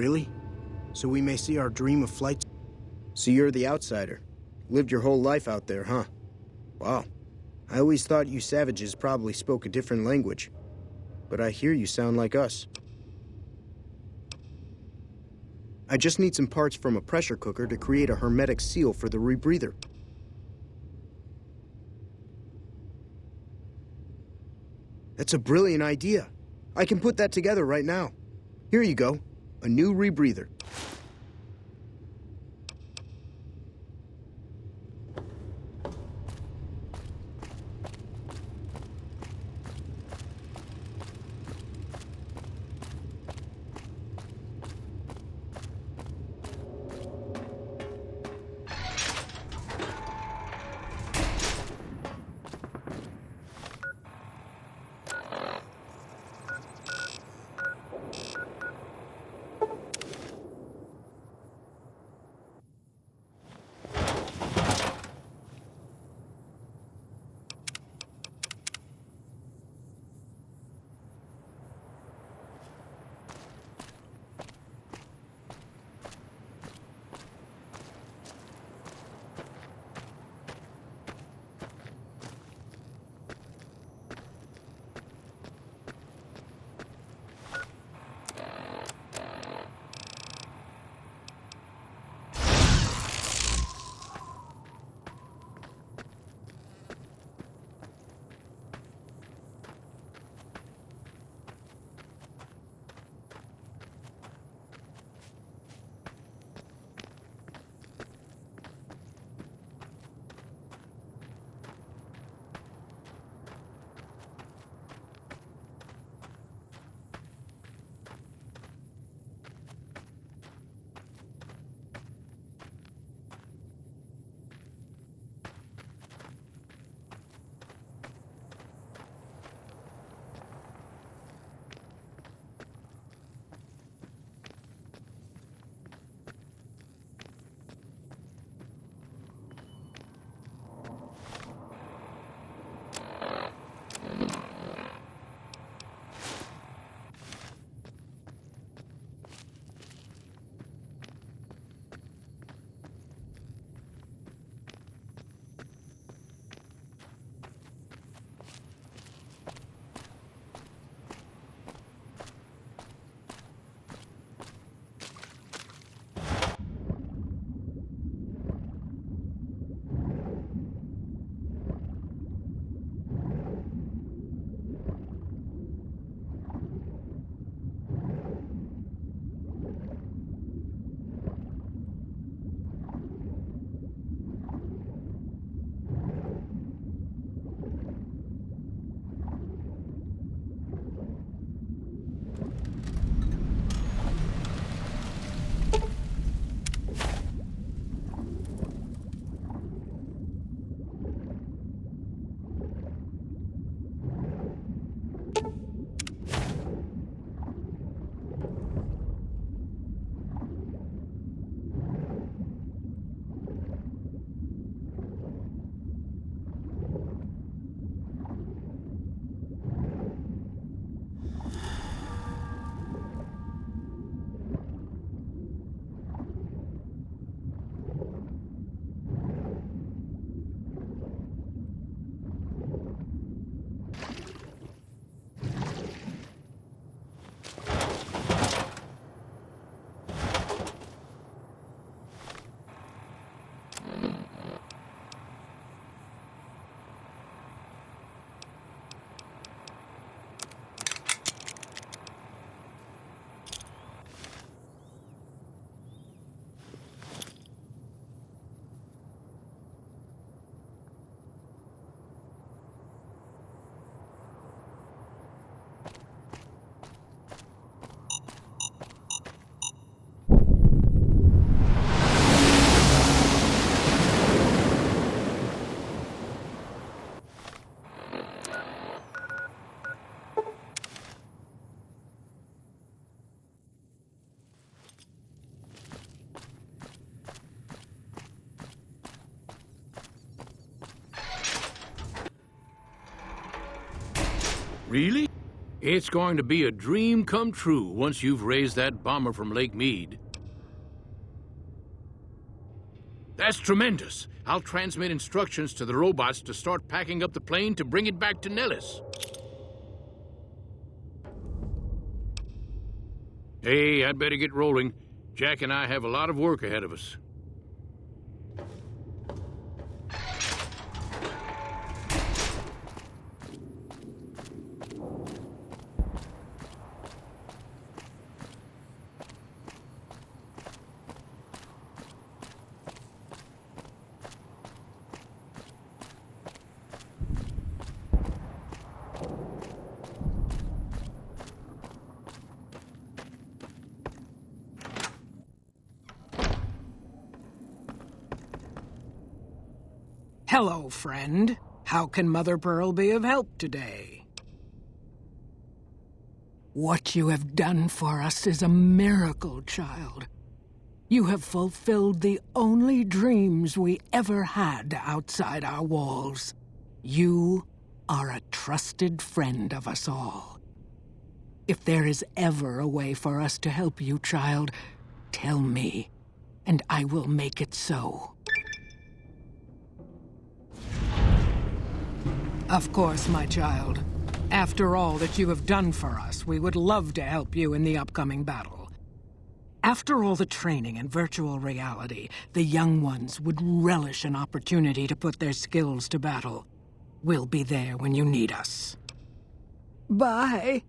Really? So we may see our dream of flight? So you're the outsider. Lived your whole life out there, huh? Wow. I always thought you savages probably spoke a different language. But I hear you sound like us. I just need some parts from a pressure cooker to create a hermetic seal for the rebreather. That's a brilliant idea. I can put that together right now. Here you go. A new rebreather. Really? It's going to be a dream come true once you've raised that bomber from Lake Mead. That's tremendous. I'll transmit instructions to the robots to start packing up the plane to bring it back to Nellis. Hey, I'd better get rolling. Jack and I have a lot of work ahead of us. Hello, friend. How can Mother Pearl be of help today? What you have done for us is a miracle, child. You have fulfilled the only dreams we ever had outside our walls. You are a trusted friend of us all. If there is ever a way for us to help you, child, tell me, and I will make it so. Of course, my child. After all that you have done for us, we would love to help you in the upcoming battle. After all the training in virtual reality, the young ones would relish an opportunity to put their skills to battle. We'll be there when you need us. Bye.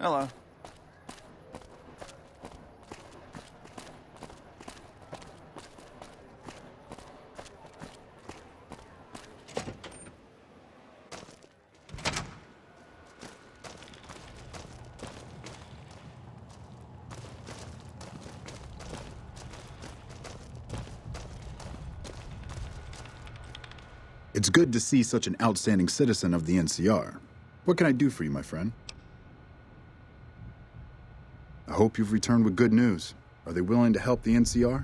Hello. It's good to see such an outstanding citizen of the NCR. What can I do for you, my friend? I hope you've returned with good news. Are they willing to help the NCR?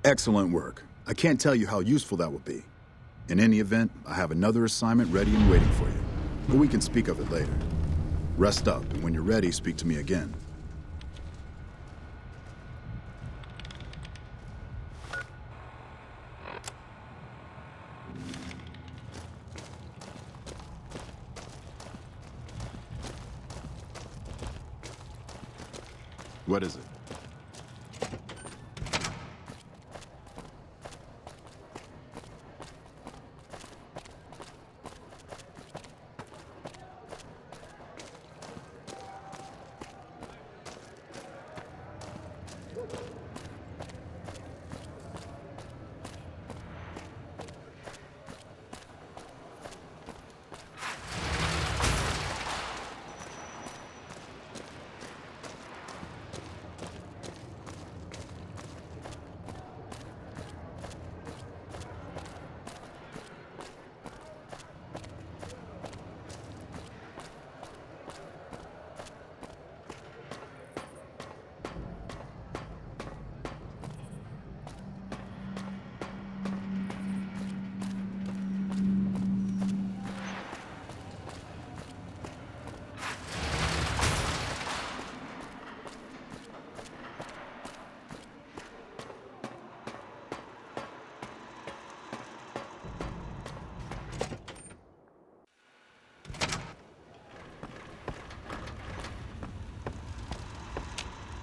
Excellent work. I can't tell you how useful that will be. In any event, I have another assignment ready and waiting for you. But we can speak of it later. Rest up, and when you're ready, speak to me again. What is it?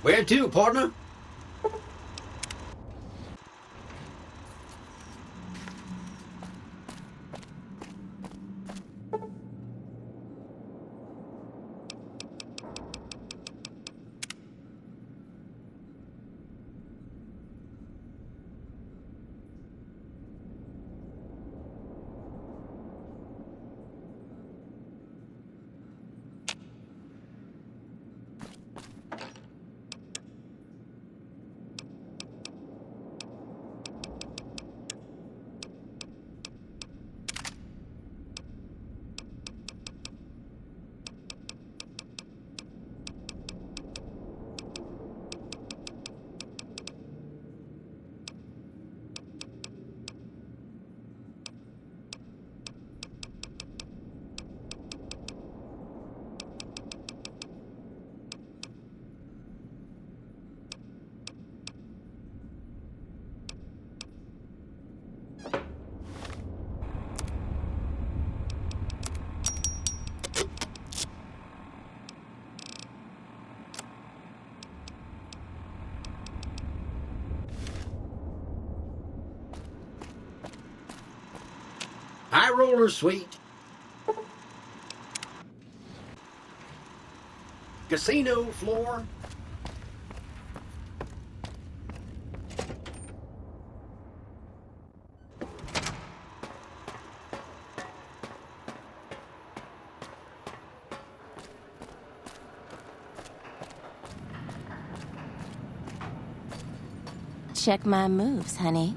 Where to, partner? High roller suite. Casino floor. Check my moves, honey.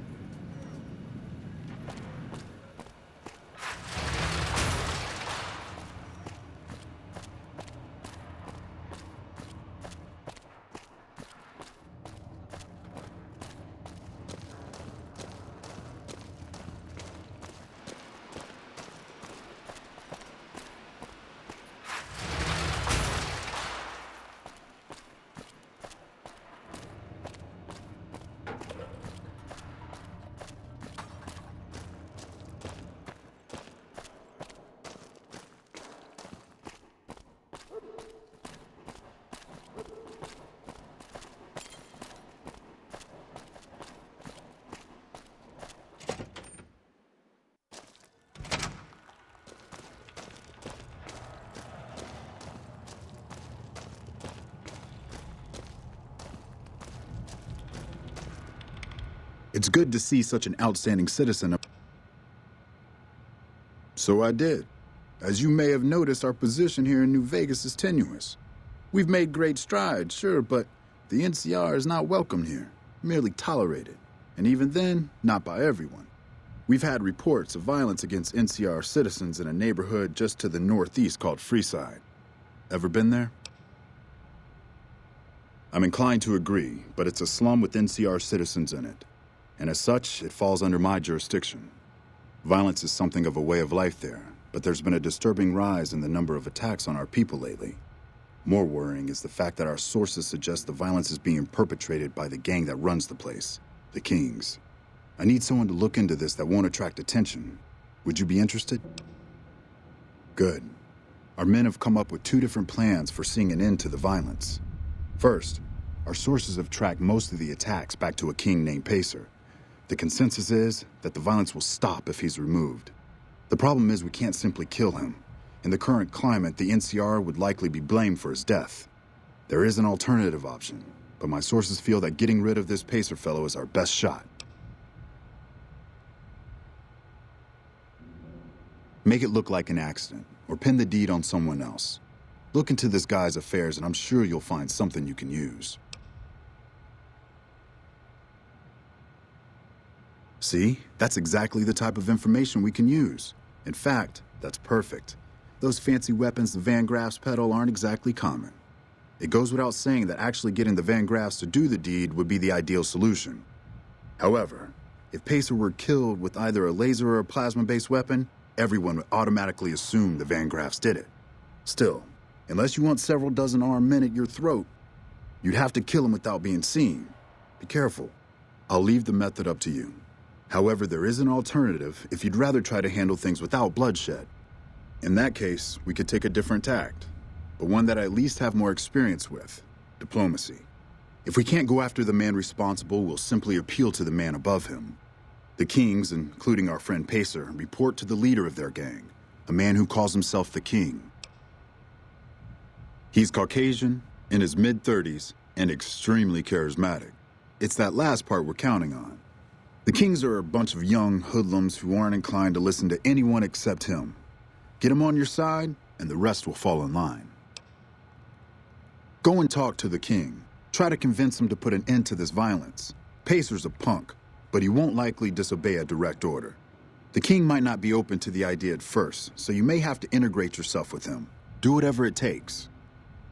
It's good to see such an outstanding citizen. So I did. As you may have noticed, our position here in New Vegas is tenuous. We've made great strides, sure, but the NCR is not welcomed here, merely tolerated. And even then, not by everyone. We've had reports of violence against NCR citizens in a neighborhood just to the northeast called Freeside. Ever been there? I'm inclined to agree, but it's a slum with NCR citizens in it. And as such, it falls under my jurisdiction. Violence is something of a way of life there, but there's been a disturbing rise in the number of attacks on our people lately. More worrying is the fact that our sources suggest the violence is being perpetrated by the gang that runs the place, the Kings. I need someone to look into this that won't attract attention. Would you be interested? Good. Our men have come up with 2 different plans for seeing an end to the violence. First, our sources have tracked most of the attacks back to a king named Pacer. The consensus is that the violence will stop if he's removed. The problem is we can't simply kill him. In the current climate, the NCR would likely be blamed for his death. There is an alternative option, but my sources feel that getting rid of this Pacer fellow is our best shot. Make it look like an accident, or pin the deed on someone else. Look into this guy's affairs and I'm sure you'll find something you can use. See, that's exactly the type of information we can use. In fact, that's perfect. Those fancy weapons the Van Graffs peddle aren't exactly common. It goes without saying that actually getting the Van Graffs to do the deed would be the ideal solution. However, if Pacer were killed with either a laser or a plasma-based weapon, everyone would automatically assume the Van Graffs did it. Still, unless you want several dozen armed men at your throat, you'd have to kill him without being seen. Be careful. I'll leave the method up to you. However, there is an alternative if you'd rather try to handle things without bloodshed. In that case, we could take a different tact, but one that I at least have more experience with: diplomacy. If we can't go after the man responsible, we'll simply appeal to the man above him. The Kings, including our friend Pacer, report to the leader of their gang, a man who calls himself the King. He's Caucasian, in his mid-30s, and extremely charismatic. It's that last part we're counting on. The Kings are a bunch of young hoodlums who aren't inclined to listen to anyone except him. Get him on your side, and the rest will fall in line. Go and talk to the King. Try to convince him to put an end to this violence. Pacer's a punk, but he won't likely disobey a direct order. The King might not be open to the idea at first, so you may have to integrate yourself with him. Do whatever it takes.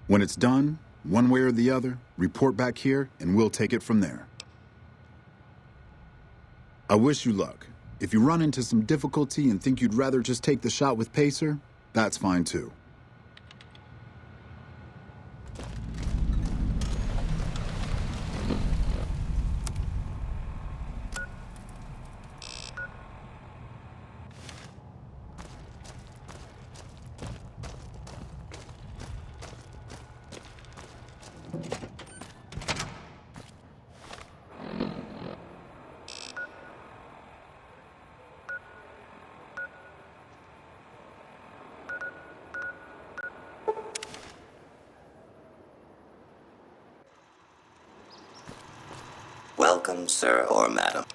When it's done, one way or the other, report back here, and we'll take it from there. I wish you luck. If you run into some difficulty and think you'd rather just take the shot with Pacer, that's fine too. Welcome, sir or madam.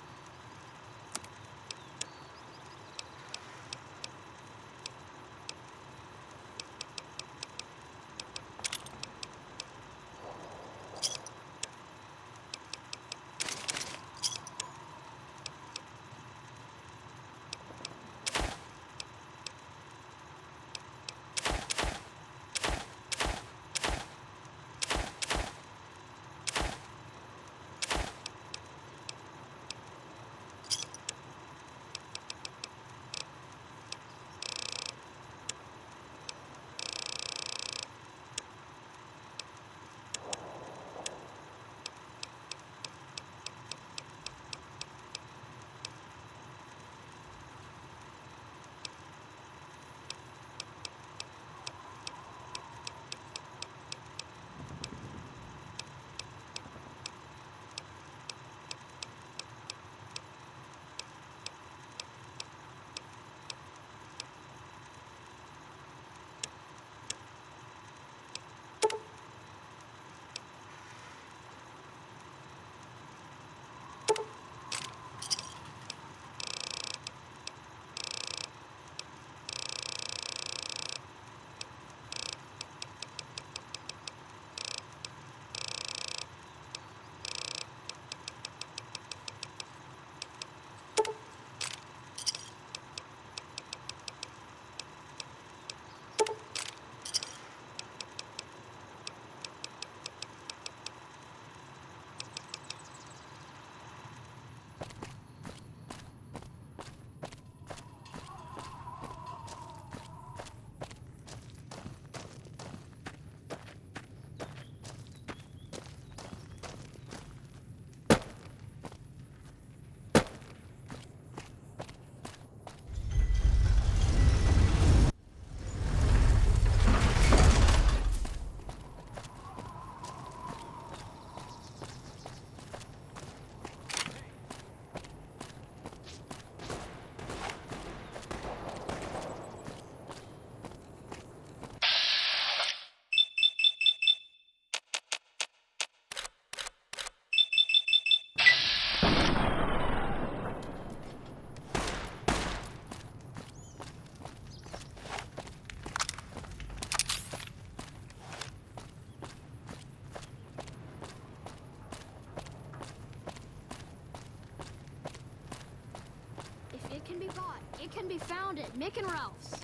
It can be bought. It can be found at Mick and Ralph's.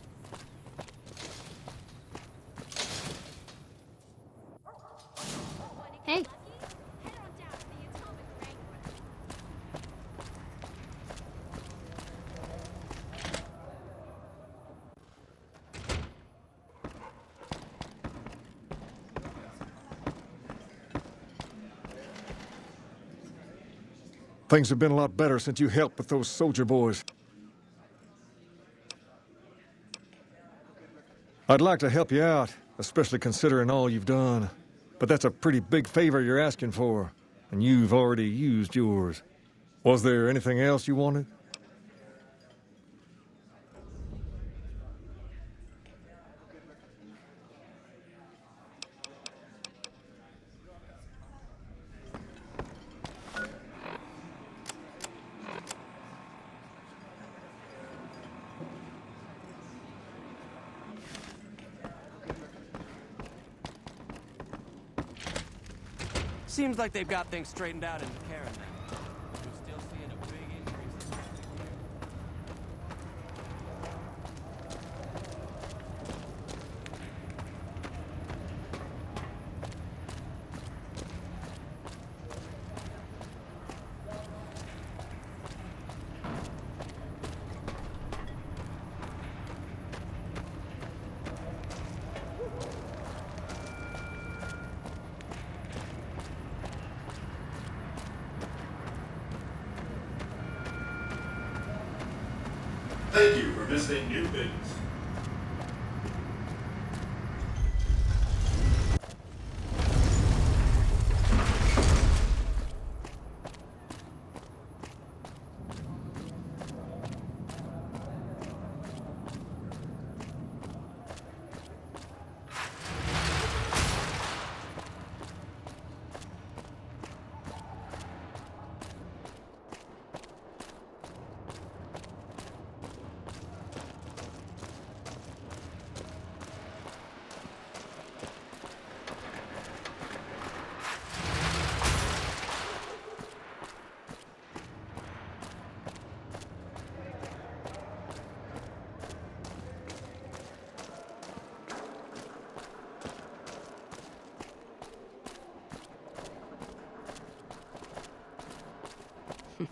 Hey. Things have been a lot better since you helped with those soldier boys. I'd like to help you out, especially considering all you've done. but that's a pretty big favor you're asking for, and you've already used yours. Was there anything else you wanted? Seems like they've got things straightened out in Karen now. We're still seeing a big increase in traffic here. Thank you for visiting New Business.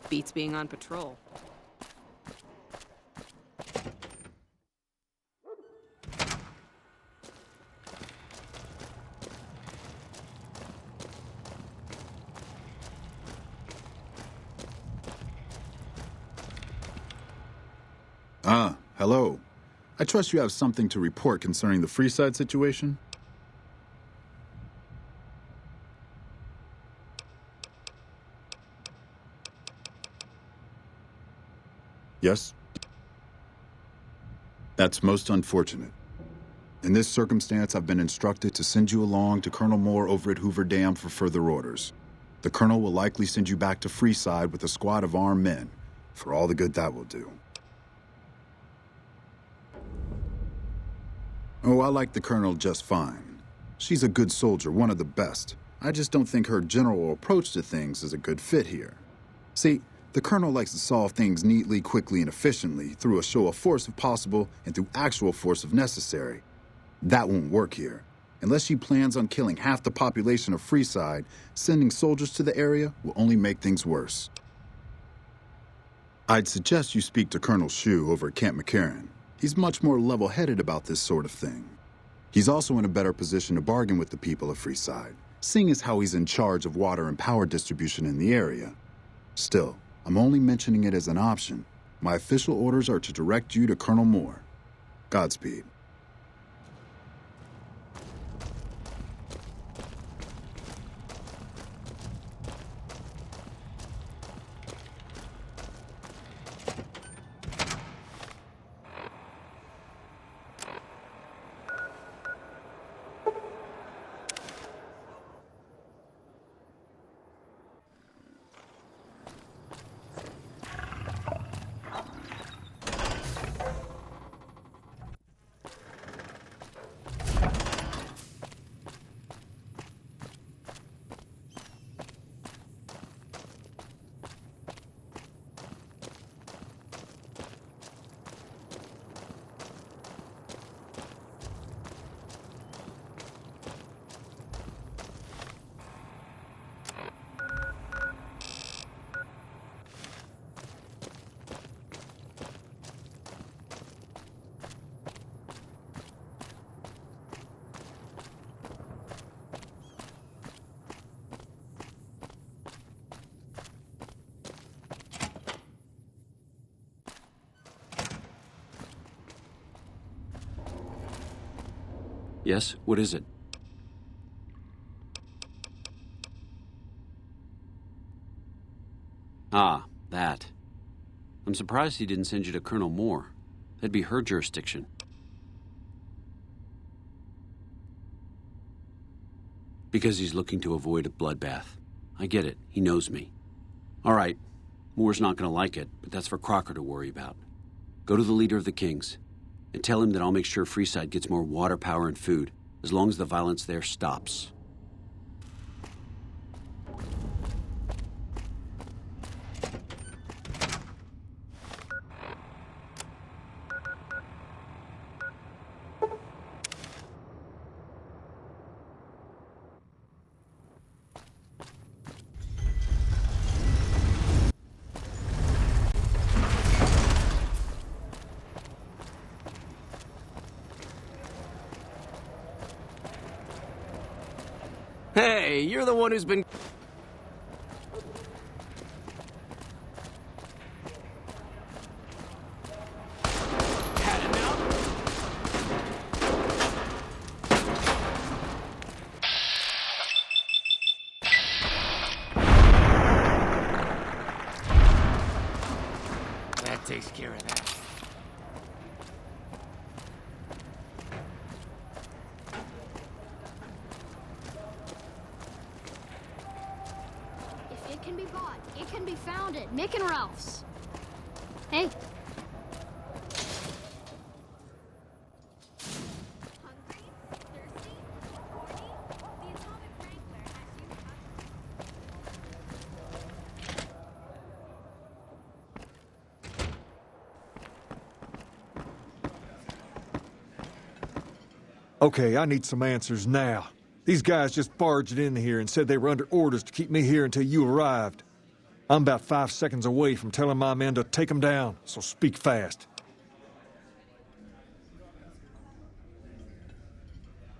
Beats being on patrol. Hello. I trust you have something to report concerning the Freeside situation? Yes? That's most unfortunate. In this circumstance, I've been instructed to send you along to Colonel Moore over at Hoover Dam for further orders. The Colonel will likely send you back to Freeside with a squad of armed men, for all the good that will do. Oh, I like the Colonel just fine. She's a good soldier, one of the best. I just don't think her general approach to things is a good fit here. See, the Colonel likes to solve things neatly, quickly, and efficiently through a show of force if possible and through actual force if necessary. That won't work here. Unless she plans on killing half the population of Freeside, sending soldiers to the area will only make things worse. I'd suggest you speak to Colonel Shue over at Camp McCarran. He's much more level-headed about this sort of thing. He's also in a better position to bargain with the people of Freeside, seeing as how he's in charge of water and power distribution in the area. Still, I'm only mentioning it as an option. My official orders are to direct you to Colonel Moore. Godspeed. Yes? What is it? Ah, that. I'm surprised he didn't send you to Colonel Moore. That'd be her jurisdiction. Because he's looking to avoid a bloodbath. I get it. He knows me. All right. Moore's not going to like it, but that's for Crocker to worry about. Go to the leader of the Kings and tell him that I'll make sure Freeside gets more water, power, and food, as long as the violence there stops. Hey, you're the one who's been... Had it now? That takes care of that. It can be bought. It can be found at Mick and Ralph's. Hey. Hungry? Thirsty? Horny? The Atomic Wrangler has you. Okay, I need some answers now. These guys just barged in here and said they were under orders to keep me here until you arrived. I'm about 5 seconds away from telling my men to take them down, so speak fast.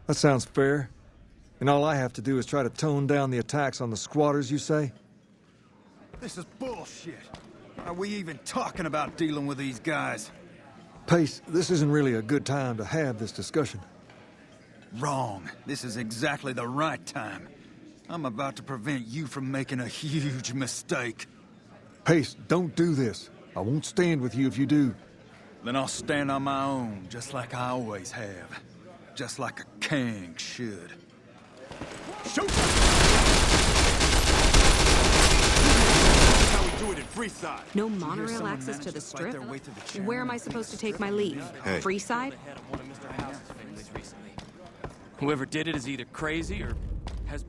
That sounds fair. And all I have to do is try to tone down the attacks on the squatters, you say? This is bullshit. Are we even talking about dealing with these guys? Pace, this isn't really a good time to have this discussion. Wrong. This is exactly the right time. I'm about to prevent you from making a huge mistake. Pace, don't do this. I won't stand with you if you do. Then I'll stand on my own, just like I always have. Just like a king should. Shoot! How we do it in Freeside. No monorail access to the strip? Where am I supposed to take my leave? Hey. Freeside? Whoever did it is either crazy or has...